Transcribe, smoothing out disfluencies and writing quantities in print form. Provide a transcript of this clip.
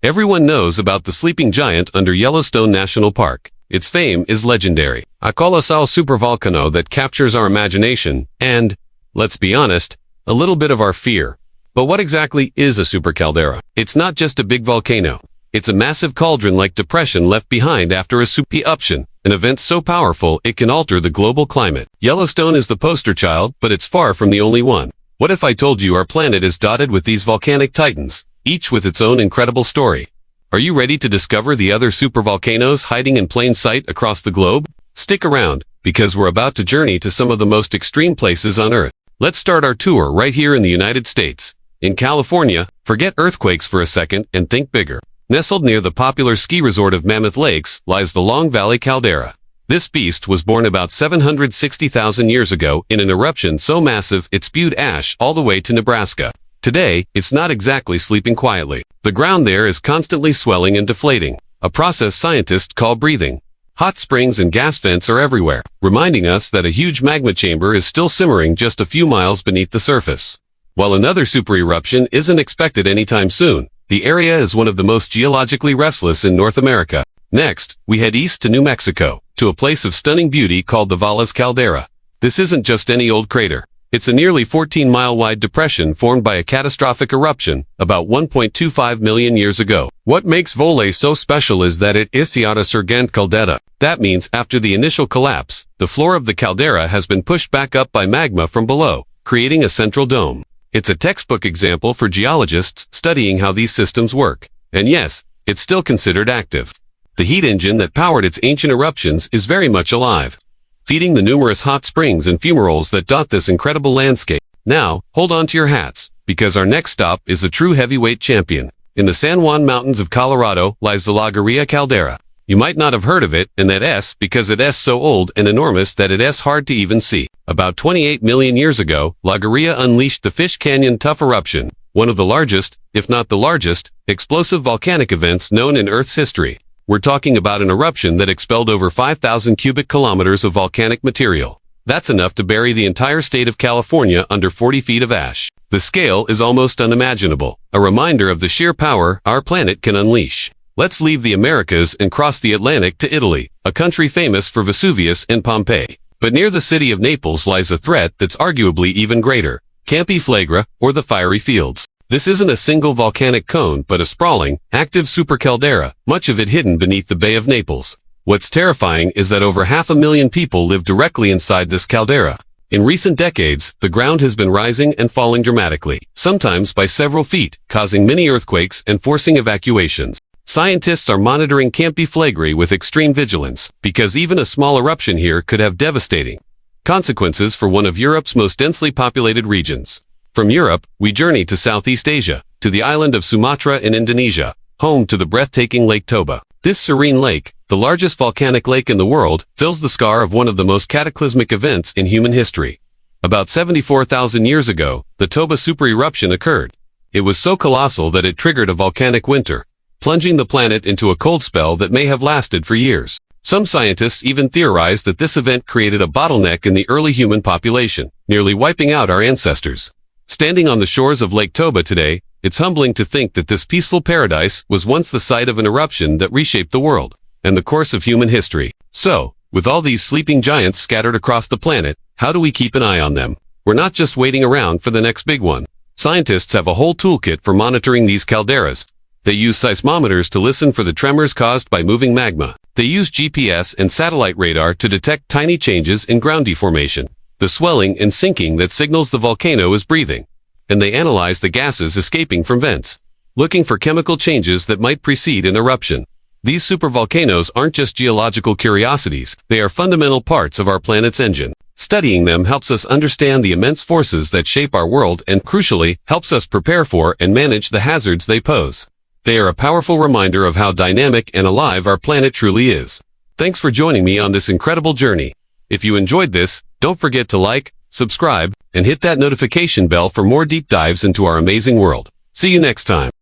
Everyone knows about the sleeping giant under Yellowstone National Park. Its fame is legendary. A colossal supervolcano that captures our imagination and, let's be honest, a little bit of our fear. But what exactly is a super-caldera? It's not just a big volcano. It's a massive cauldron-like depression left behind after a eruption, an event so powerful it can alter the global climate. Yellowstone is the poster child, but it's far from the only one. What if I told you our planet is dotted with these volcanic titans, each with its own incredible story? Are you ready to discover the other supervolcanoes hiding in plain sight across the globe? Stick around, because we're about to journey to some of the most extreme places on Earth. Let's start our tour right here in the United States. In California, forget earthquakes for a second and think bigger. Nestled near the popular ski resort of Mammoth Lakes lies the Long Valley Caldera. This beast was born about 760,000 years ago in an eruption so massive it spewed ash all the way to Nebraska. Today, it's not exactly sleeping quietly. The ground there is constantly swelling and deflating, a process scientists call breathing. Hot springs and gas vents are everywhere, reminding us that a huge magma chamber is still simmering just a few miles beneath the surface. While another super eruption isn't expected anytime soon, the area is one of the most geologically restless in North America. Next, we head east to New Mexico, to a place of stunning beauty called the Valles Caldera. This isn't just any old crater. It's a nearly 14-mile-wide depression formed by a catastrophic eruption about 1.25 million years ago. What makes Voles so special is that it is a surgente caldera. That means after the initial collapse, the floor of the caldera has been pushed back up by magma from below, creating a central dome. It's a textbook example for geologists studying how these systems work. And yes, it's still considered active. The heat engine that powered its ancient eruptions is very much alive, feeding the numerous hot springs and fumaroles that dot this incredible landscape. Now, hold on to your hats, because our next stop is a true heavyweight champion. In the San Juan Mountains of Colorado lies the La Garita caldera. You might not have heard of it, and that S because it is so old and enormous that it is hard to even see. About 28 million years ago, La Garita unleashed the Fish Canyon Tuff eruption, one of the largest, if not the largest, explosive volcanic events known in Earth's history. We're talking about an eruption that expelled over 5,000 cubic kilometers of volcanic material. That's enough to bury the entire state of California under 40 feet of ash. The scale is almost unimaginable, a reminder of the sheer power our planet can unleash. Let's leave the Americas and cross the Atlantic to Italy, a country famous for Vesuvius and Pompeii. But near the city of Naples lies a threat that's arguably even greater: Campi Flegrei, or the fiery fields. This isn't a single volcanic cone, but a sprawling, active super-caldera, much of it hidden beneath the Bay of Naples. What's terrifying is that over 500,000 people live directly inside this caldera. In recent decades, the ground has been rising and falling dramatically, sometimes by several feet, causing many earthquakes and forcing evacuations. Scientists are monitoring Campi Flegrei with extreme vigilance, because even a small eruption here could have devastating consequences for one of Europe's most densely populated regions. From Europe, we journey to Southeast Asia, to the island of Sumatra in Indonesia, home to the breathtaking Lake Toba. This serene lake, the largest volcanic lake in the world, fills the scar of one of the most cataclysmic events in human history. About 74,000 years ago, the Toba super-eruption occurred. It was so colossal that it triggered a volcanic winter, plunging the planet into a cold spell that may have lasted for years. Some scientists even theorize that this event created a bottleneck in the early human population, nearly wiping out our ancestors. Standing on the shores of Lake Toba today, it's humbling to think that this peaceful paradise was once the site of an eruption that reshaped the world and the course of human history. So, with all these sleeping giants scattered across the planet, how do we keep an eye on them? We're not just waiting around for the next big one. Scientists have a whole toolkit for monitoring these calderas. They use seismometers to listen for the tremors caused by moving magma. They use GPS and satellite radar to detect tiny changes in ground deformation, the swelling and sinking that signals the volcano is breathing. And they analyze the gases escaping from vents, looking for chemical changes that might precede an eruption. These supervolcanoes aren't just geological curiosities, they are fundamental parts of our planet's engine. Studying them helps us understand the immense forces that shape our world and, crucially, helps us prepare for and manage the hazards they pose. They are a powerful reminder of how dynamic and alive our planet truly is. Thanks for joining me on this incredible journey. If you enjoyed this, don't forget to like, subscribe, and hit that notification bell for more deep dives into our amazing world. See you next time.